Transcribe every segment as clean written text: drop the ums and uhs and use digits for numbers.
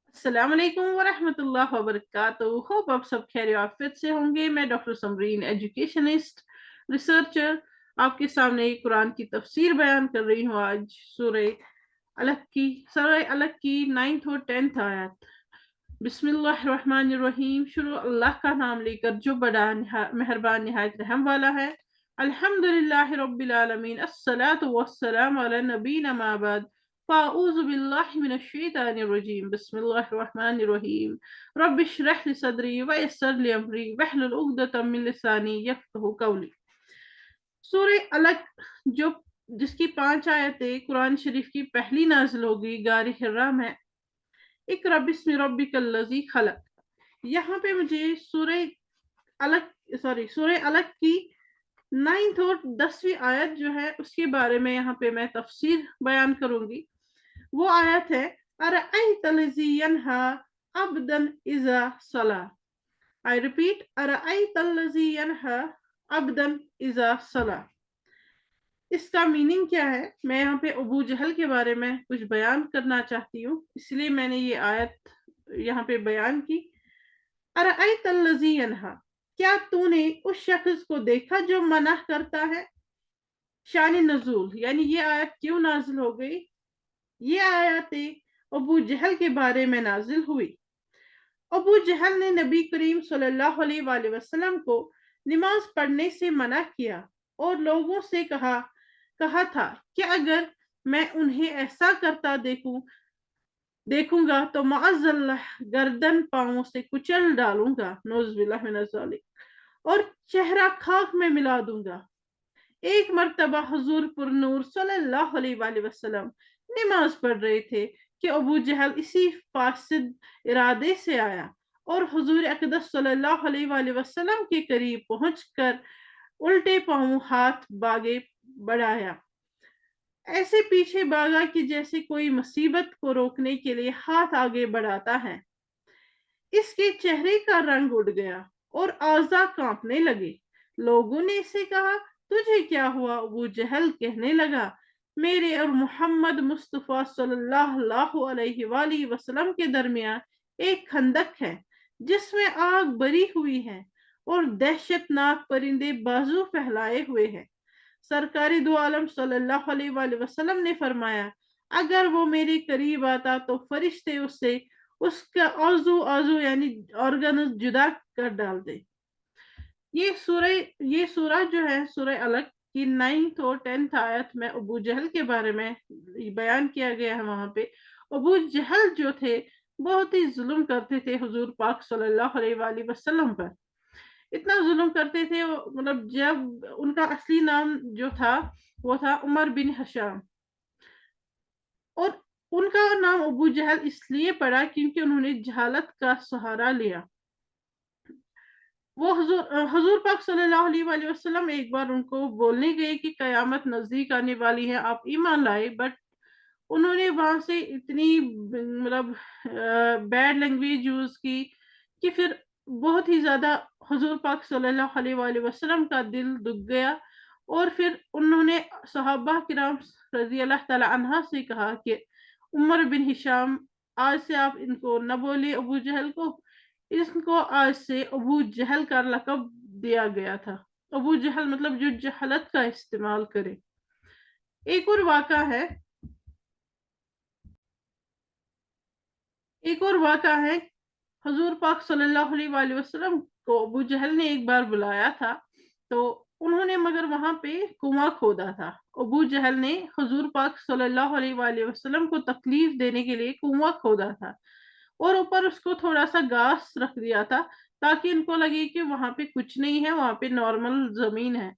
अस्सलाम वालेकुम वरहमतुल्लाह वबरकातुहू। होप आप सब खैर आफियत से होंगे। मैं डॉक्टर समरीन, एजुकेशनिस्ट, रिसर्चर, आपके सामने कुरान की तफसीर बयान कर रही हूँ। आज सूरह अलग की 9th और 10th आयत। बिस्मिल्लाहिर्रहमानिर्रहीम। शुरू अल्लाह का नाम लेकर जो बड़ा मेहरबान निहायत रहम वाला है। अल्हम्दुलिल्लाहि रब्बिल आलमीन, अस्सलातु वस्सलामु अला नबीना मा बाद, फ़अऊज़ु बिल्लाहि मिनश शैतानिर रजीम, बिस्मिल्लाहिर्रहमानिर्रहीम। रब्बि इश्रह लि सदरी व यस्सिर लि अमरी वहलुल उक़दतम मिन लिसानी यफ़क़हू क़ौली। सूरह अलग जो जिसकी 5 आयतें कुरान शरीफ की पहली नाजिल हो गई गार हिरा में। इक़रा बिस्मि रब्बिकल लज़ी खलक़। यहाँ पे मुझे सूरह अलग की 9th और 10वीं आयत जो है उसके बारे में यहाँ पे मैं तफसीर बयान करूंगी। वो आयत है अरअयतल लज़ी यन्हा अब्दन इज़ा सला। आई रिपीट, अरअयतल लज़ी यन्हा अब्दन इज़ा सला। इसका मीनिंग क्या है? मैं यहाँ पे अबू जहल के बारे में कुछ बयान करना चाहती हूँ, इसलिए मैंने ये आयत यहाँ पे बयान की। अरअयतल लज़ी यन्हा, क्या तूने उस शख्स को देखा जो मना करता है। शान नजूल यानी ये आयत क्यों नाजिल हो गई? ये आयतें अबू जहल के बारे में नाजिल हुई। अबू जहल ने नबी करीम सल्लल्लाहु अलैहि वसल्लम को नमाज पढ़ने से मना किया और लोगों से कहा था कि अगर मैं उन्हें ऐसा करता देखूंगा तो माअज़ल्लाह गर्दन पांवों से कुचल डालूंगा, नौज़ुबिल्लाह मिनज़ ज़ालिक, और चेहरा खाक में मिला दूंगा। एक मर्तबा हुजूर पुरनूर सल्लल्लाहु अलैहि वसल्लम नमाज पढ़ रहे थे कि अबू जहल इसी फासिद इरादे से आया और हुजूर अक़दस सल्लल्लाहु अलैहि वसल्लम के करीब पहुंचकर उल्टे पांव हाथ बागे बढ़ाया, ऐसे पीछे भागा कि जैसे कोई मुसीबत को रोकने के लिए हाथ आगे बढ़ाता है। इसके चेहरे का रंग उड़ गया और आज़ा कांपने लगे। लोगों ने इसे कहा, तुझे क्या हुआ? अबू जहल कहने लगा, मेरे और मोहम्मद मुस्तफ़ा सल्लल्लाहु अलैहि वसल्लम के दरमियान एक खंदक है जिसमें आग भरी हुई है और दहशतनाक परिंदे बाजू फैलाए हुए हैं। सरकारी दो आलम सल्लल्लाहु अलैहि वसल्लम ने फरमाया, अगर वो मेरे करीब आता तो फरिश्ते उसका आजू यानी ऑर्गन जुदा कर डाल दे। ये सूरह जो है सूरह अलग की 9th और 10th आयत में अबू जहल के बारे में बयान किया गया है। वहां पे अबू जहल जो थे बहुत ही जुल्म करते थे हुजूर पाक सल्लल्लाहु अलैहि वसल्लम पर। इतना जुल्म करते थे मतलब जब उनका असली नाम जो था वो था उमर बिन हशाम, और उनका नाम अबू जहल इसलिए पड़ा क्योंकि उन्होंने जहालत का सहारा लिया। वो हुजूर पाक सल्लल्लाहु अलैहि वसल्लम एक बार उनको बोलने गए कि कयामत नजदीक आने वाली है, आप ईमान लाए, बट उन्होंने वहां से इतनी मतलब बैड लैंग्वेज यूज की कि फिर बहुत ही ज्यादा हुजूर पाक सल्लल्लाहु अलैहि वसल्लम का दिल दुख गया। और फिर उन्होंने सहाबा किराम रजी अल्लाह तआला अन्हा से कहा कि उमर बिन हिशाम, आज से आप इनको न बोले अबू जहल को, इसको आज से अबू जहल का लक़ब दिया गया था। अबू जहल मतलब जो जहलत का इस्तेमाल करे। एक और वाक़ा है एक और वाक़ा है हुजूर पाक सल्लल्लाहु अलैहि वसल्लम को अबू जहल ने एक बार बुलाया था, तो उन्होंने मगर वहां पे कुआं खोदा था। अबू जहल ने हुजूर पाक सल्लल्लाहु अलैहि वसल्लम को तकलीफ देने के लिए कुआं खोदा था और ऊपर उसको थोड़ा सा घास रख दिया था ताकि इनको लगे कि वहां पे कुछ नहीं है, वहां पे नॉर्मल जमीन है।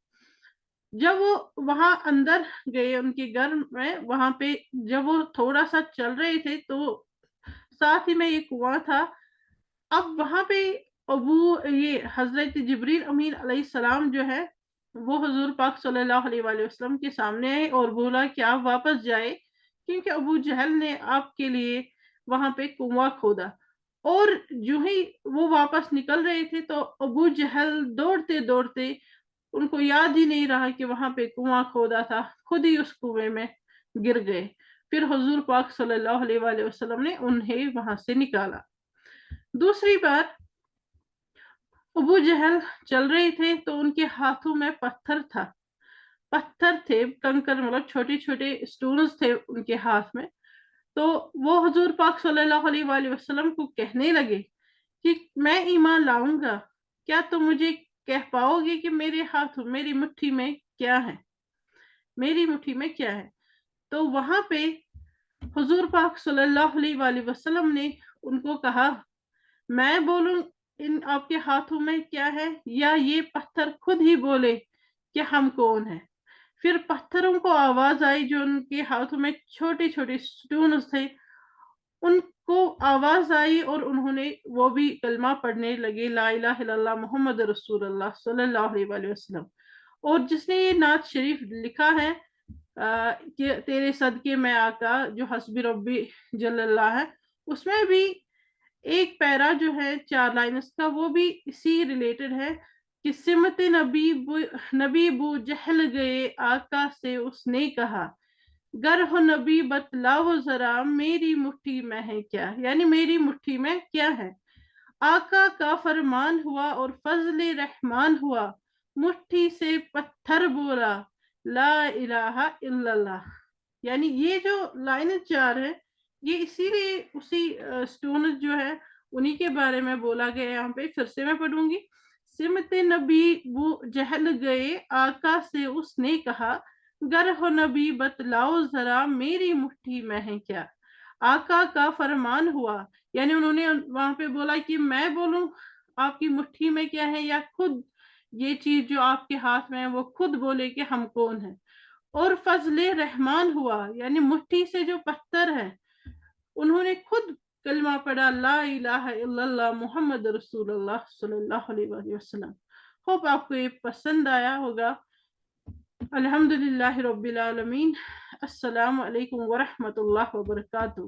जब वो वहां अंदर गए उनके घर में, वहां पे जब वो थोड़ा सा चल रहे थे तो साथ ही में ये कुआं था। अब वहां पे अबू ये हजरत जिब्रील अमीन अलैहिस्सलाम जो है वो हुजूर पाक सल्लल्लाहु अलैहि वसल्लम के सामने आए और बोला कि आप वापस जाए क्योंकि अबू जहल ने आपके लिए वहां पे कुआं खोदा। और जो ही वो वापस निकल रहे थे तो अबू जहल दौड़ते दौड़ते, उनको याद ही नहीं रहा कि वहां पे कुआं खोदा था, खुद ही उस कुएं में गिर गए। फिर हुजूर पाक सल्लल्लाहु अलैहि वसल्लम ने उन्हें वहां से निकाला। दूसरी बार अबू जहल चल रहे थे तो उनके हाथों में पत्थर था, पत्थर थे, कंकर मतलब छोटे छोटे स्टोन्स थे उनके हाथ में। तो वो हुजूर पाक सल्लल्लाहु अलैहि वसल्लम को कहने लगे कि मैं ईमान लाऊंगा, क्या तुम मुझे कह पाओगे कि मेरे हाथों मेरी मुट्ठी में क्या है, मेरी मुट्ठी में क्या है। तो वहां पे हुजूर पाक सल्लल्लाहु अलैहि वसल्लम ने उनको कहा, मैं बोलूं इन आपके हाथों में क्या है, या ये पत्थर खुद ही बोले कि हम कौन है। फिर पत्थरों को आवाज आई, जो उनके हाथों में छोटे छोटे स्टोन्स थे, उनको आवाज आई और उन्होंने वो भी कलमा पढ़ने लगे, ला इलाहा इल्लल्लाह मोहम्मद रसूलुल्लाह सल्लल्लाहु अलैहि वसल्लम। और जिसने ये नात शरीफ लिखा है कि तेरे सदके में आका जो हस्बी रब्बी जल्लल्लाह है, उसमें भी एक पैरा जो है 4 लाइन उसका, वो भी इसी रिलेटेड है कि सिमत नबी बू जहल गए आका से उसने कहा, गर हो नबी बतलाओ जरा मेरी मुट्ठी में है क्या, यानी मेरी मुट्ठी में क्या है। आका का फरमान हुआ और फजल रहमान हुआ, मुट्ठी से पत्थर बोला, ला इलाहा इल्लल्लाह। यानी ये जो लाइन 4 है, ये इसीलिए उसी स्टोन जो है उन्हीं के बारे में बोला गया है। यहाँ पे फिर से मैं पढ़ूंगी। सिमत नबी वो जहल गए आका से उसने कहा, गर हो नबी बतलाओ जरा मेरी मुट्ठी में है क्या। आका का फरमान हुआ, यानी उन्होंने वहां पे बोला कि मैं बोलूं आपकी मुट्ठी में क्या है, या खुद ये चीज जो आपके हाथ में है वो खुद बोले कि हम कौन है। और फजले रहमान हुआ, यानी मुट्ठी से जो पत्थर है उन्होंने खुद कलमा पढ़ा, ला इलाहा इल्लल्लाह मोहम्मद रसूलुल्लाह सल्लल्लाहु अलैहि वसल्लम। होप आपको ये पसंद आया होगा। अल्हम्दुलिल्लाह रब्बिल आलमीन। अस्सलाम वालेकुम व रहमतुल्लाहि व बरकातहू।